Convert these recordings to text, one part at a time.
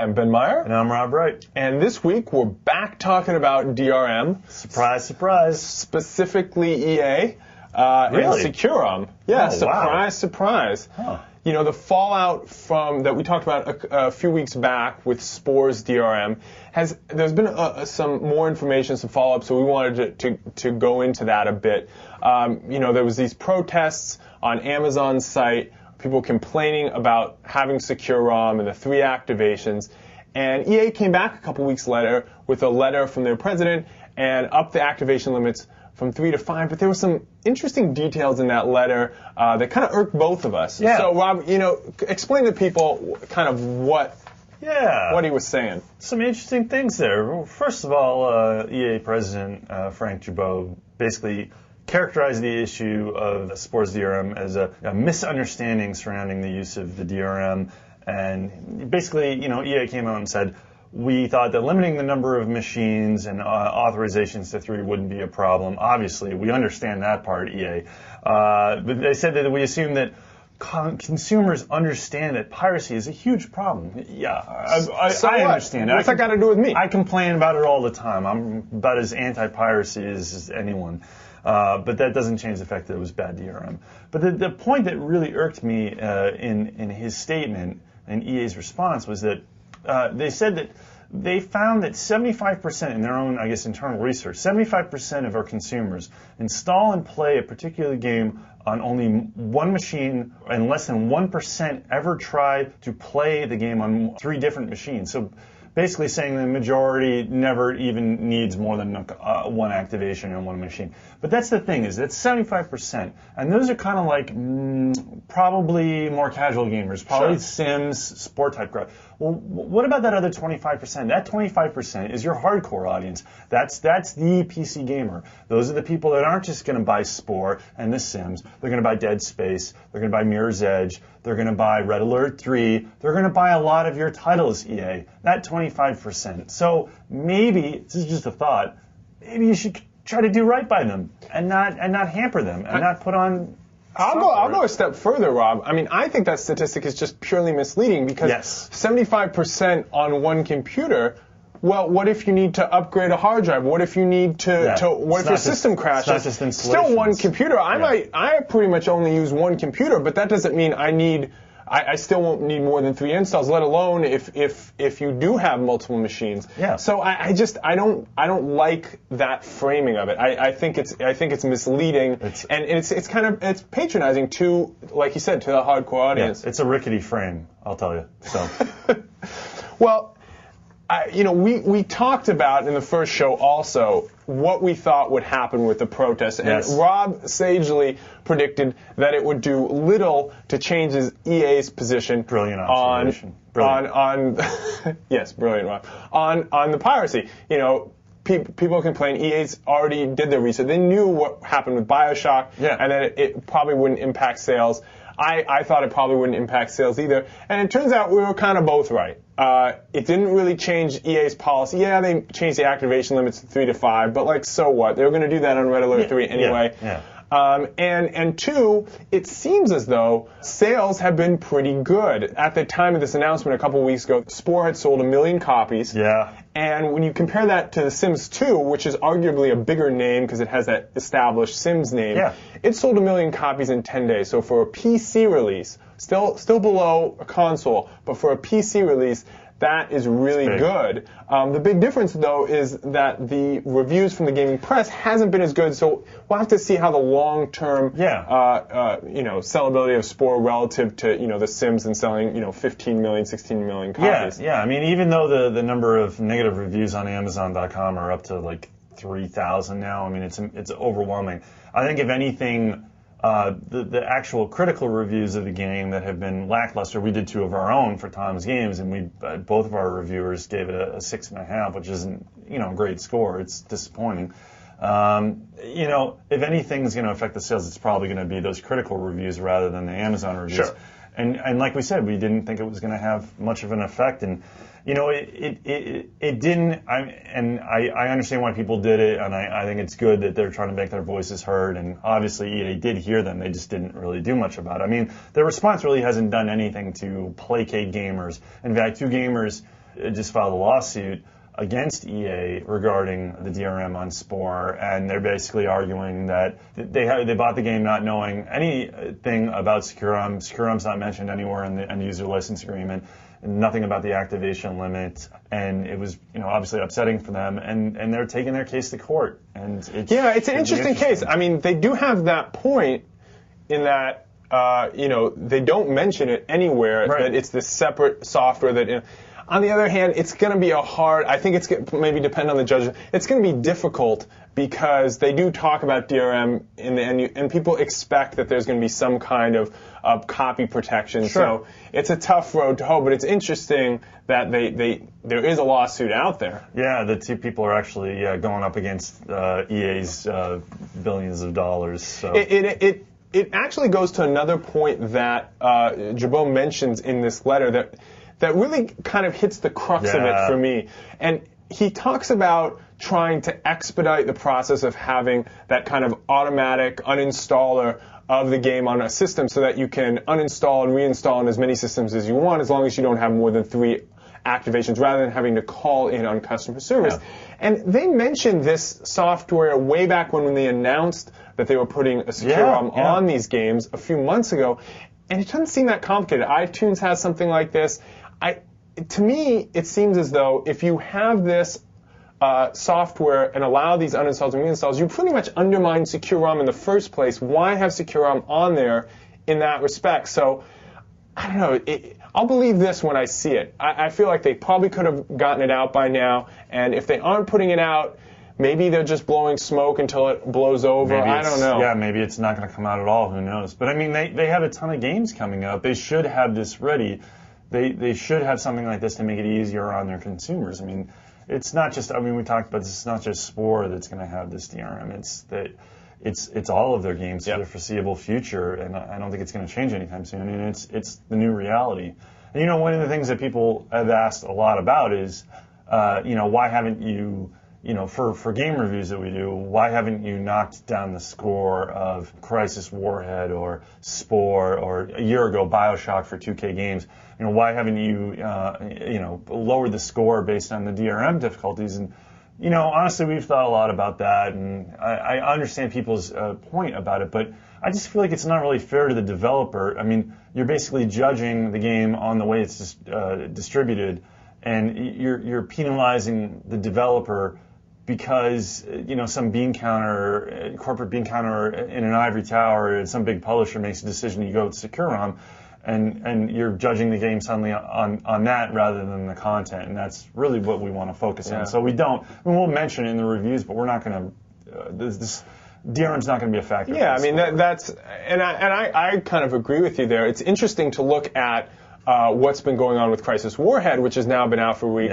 I'm Ben Meyer. And I'm Rob Wright. And this week we're back talking about DRM. Surprise, surprise. Specifically EA. Really? And Securum. Yeah, wow. surprise. Huh. You know, the fallout from that we talked about a few weeks back with Spore's DRM there's been some more information, some follow-up, so we wanted to go into that a bit. You know, there was these protests on Amazon's site, people complaining about having secure ROM and the 3 activations. And EA came back a couple weeks later with a letter from their president and upped the activation limits from 3 to 5. But there were some interesting details in that letter that kind of irked both of us. Yeah. So, Rob, you know, explain to people kind of what he was saying. Some interesting things there. Well, first of all, EA president Frank Gibeau basically characterized the issue of Spore's DRM as a misunderstanding surrounding the use of the DRM. And basically, you know, EA came out and said, we thought that limiting the number of machines and authorizations to 3 wouldn't be a problem. Obviously, we understand that part, EA. But they said that we assume that consumers understand that piracy is a huge problem. Yeah, I understand. What's that got to do with me? I complain about it all the time. I'm about as anti-piracy as anyone. But that doesn't change the fact that it was bad DRM. But the point that really irked me in his statement and EA's response was that they said that they found that 75% in their own, I guess, internal research, 75% of our consumers install and play a particular game on only one machine, and less than 1% ever try to play the game on 3 different machines. So basically saying the majority never even needs more than one activation on one machine. But that's the thing, is that's 75%. And those are kind of like probably more casual gamers, probably Sure. Sims, sport type crowd. Well, what about that other 25%? That 25% is your hardcore audience. That's the PC gamer. Those are the people that aren't just going to buy Spore and The Sims. They're going to buy Dead Space. They're going to buy Mirror's Edge. They're going to buy Red Alert 3. They're going to buy a lot of your titles, EA. That 25%. So maybe, this is just a thought, maybe you should try to do right by them and not hamper them and not put on. I'll go a step further, Rob. I mean, I think that statistic is just purely misleading because 75% on one computer. Well, what if you need to upgrade a hard drive? What if you need what if your system crashes? It's not just still one computer. I pretty much only use one computer, but that doesn't mean I still won't need more than 3 installs, let alone if you do have multiple machines. Yeah. So I don't like that framing of it. I think it's misleading and it's patronizing to, like you said, to the hardcore audience. Yeah, it's a rickety frame, I'll tell you. So. Well, you know, we talked about in the first show also what we thought would happen with the protests, and Rob sagely predicted that it would do little to change EA's position. Brilliant observation. On yes, brilliant, Rob. On the piracy. You know, people complain EA's already did their research. They knew what happened with BioShock, and that it probably wouldn't impact sales. I thought it probably wouldn't impact sales either, and it turns out we were kind of both right. It didn't really change EA's policy. Yeah, they changed the activation limits from 3 to 5, but like, so what? They were going to do that on Red Alert 3 anyway. Yeah. And 2, it seems as though sales have been pretty good. At the time of this announcement a couple weeks ago, Spore had sold 1 million copies. Yeah. And when you compare that to The Sims 2, which is arguably a bigger name because it has that established Sims name, it sold 1 million copies in 10 days. So for a PC release, still below a console, but for a PC release, that is really good. The big difference, though, is that the reviews from the gaming press hasn't been as good. So we'll have to see how the long-term, sellability of Spore relative to, The Sims and selling, 15 million, 16 million copies. Yeah. I mean, even though the number of negative reviews on Amazon.com are up to like 3,000 now, I mean, it's overwhelming. I think if anything, the actual critical reviews of the game that have been lackluster, we did 2 of our own for Tom's Games, and both of our reviewers gave it a 6.5, which isn't, a great score. It's disappointing. If anything's going to affect the sales, it's probably going to be those critical reviews rather than the Amazon reviews. Sure. And like we said, we didn't think it was going to have much of an effect, and it didn't. I understand why people did it, and I think it's good that they're trying to make their voices heard. And obviously, EA did hear them; they just didn't really do much about it. I mean, their response really hasn't done anything to placate gamers. In fact, 2 gamers just filed a lawsuit against EA regarding the DRM on Spore, and they're basically arguing that they bought the game not knowing anything about SecureROM. SecureROM's not mentioned anywhere in the end user license agreement, and nothing about the activation limit, and it was obviously upsetting for them, and they're taking their case to court, and it's an interesting case. I mean, they do have that point in that they don't mention it anywhere, right, that it's this separate software that. On the other hand, it's going to be I think it's maybe depend on the judge. It's going to be difficult because they do talk about DRM in the end, and people expect that there's going to be some kind of copy protection. Sure. So it's a tough road to hoe, but it's interesting that there is a lawsuit out there. Yeah, the two people are actually going up against EA's billions of dollars. So. It actually goes to another point that Jabot mentions in this letter that really kind of hits the crux of it for me. And he talks about trying to expedite the process of having that kind of automatic uninstaller of the game on a system so that you can uninstall and reinstall on as many systems as you want, as long as you don't have more than 3 activations, rather than having to call in on customer service. Yeah. And they mentioned this software way back when they announced that they were putting a SecureROM on these games a few months ago. And it doesn't seem that complicated. iTunes has something like this. To me, it seems as though if you have this software and allow these uninstalls and reinstalls, you pretty much undermine SecureROM in the first place. Why have SecureROM on there in that respect? So, I don't know. I'll believe this when I see it. I feel like they probably could have gotten it out by now, and if they aren't putting it out, maybe they're just blowing smoke until it blows over. I don't know. Yeah, maybe it's not going to come out at all. Who knows? But I mean, they have a ton of games coming up. They should have this ready. They should have something like this to make it easier on their consumers. I mean, it's not just. I mean, we talked about this. It's not just Spore that's going to have this DRM. It's all of their games for the foreseeable future, and I don't think it's going to change anytime soon. And it's the new reality. And one of the things that people have asked a lot about is, why haven't you, for game reviews that we do, why haven't you knocked down the score of Crisis Warhead or Spore or a year ago BioShock for 2K games? Why haven't you, lowered the score based on the DRM difficulties? And, honestly, we've thought a lot about that, and I understand people's point about it, but I just feel like it's not really fair to the developer. I mean, you're basically judging the game on the way it's distributed, and you're penalizing the developer because some bean counter, corporate bean counter in an ivory tower, some big publisher makes a decision to go with SecureROM, and you're judging the game suddenly on that rather than the content, and that's really what we want to focus on. So we'll mention it in the reviews, but we're not going to. This DRM's not going to be a factor. Yeah, I mean that's I kind of agree with you there. It's interesting to look at what's been going on with Crisis Warhead, which has now been out for a week,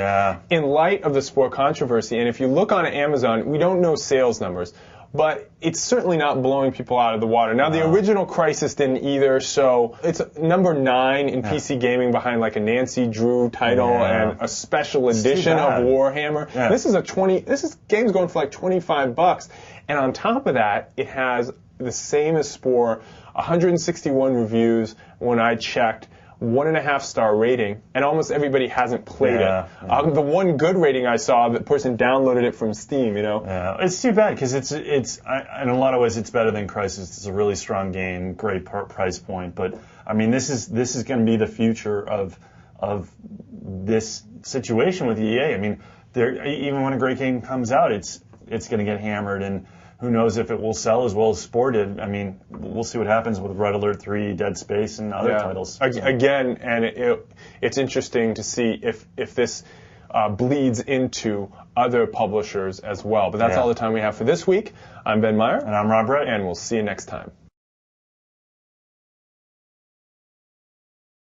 in light of the Spore controversy. And if you look on Amazon, we don't know sales numbers, but it's certainly not blowing people out of the water. Now, the original Crisis didn't either, so it's number 9 in PC gaming behind like a Nancy Drew title and a special edition of Warhammer. Yeah. This game's going for like $25, and on top of that, it has the same as Spore, 161 reviews when I checked. 1.5-star rating, and almost everybody hasn't played it. The one good rating I saw, the person downloaded it from Steam. Yeah, it's too bad because it's in a lot of ways it's better than Crisis. It's a really strong game, great price point. But I mean, this is going to be the future of this situation with EA. I mean, even when a great game comes out, it's going to get hammered, and who knows if it will sell as well as Spore did. I mean, we'll see what happens with Red Alert 3, Dead Space, and other titles. Again, and it's interesting to see if this bleeds into other publishers as well. But that's all the time we have for this week. I'm Ben Meyer. And I'm Rob Brett. And we'll see you next time.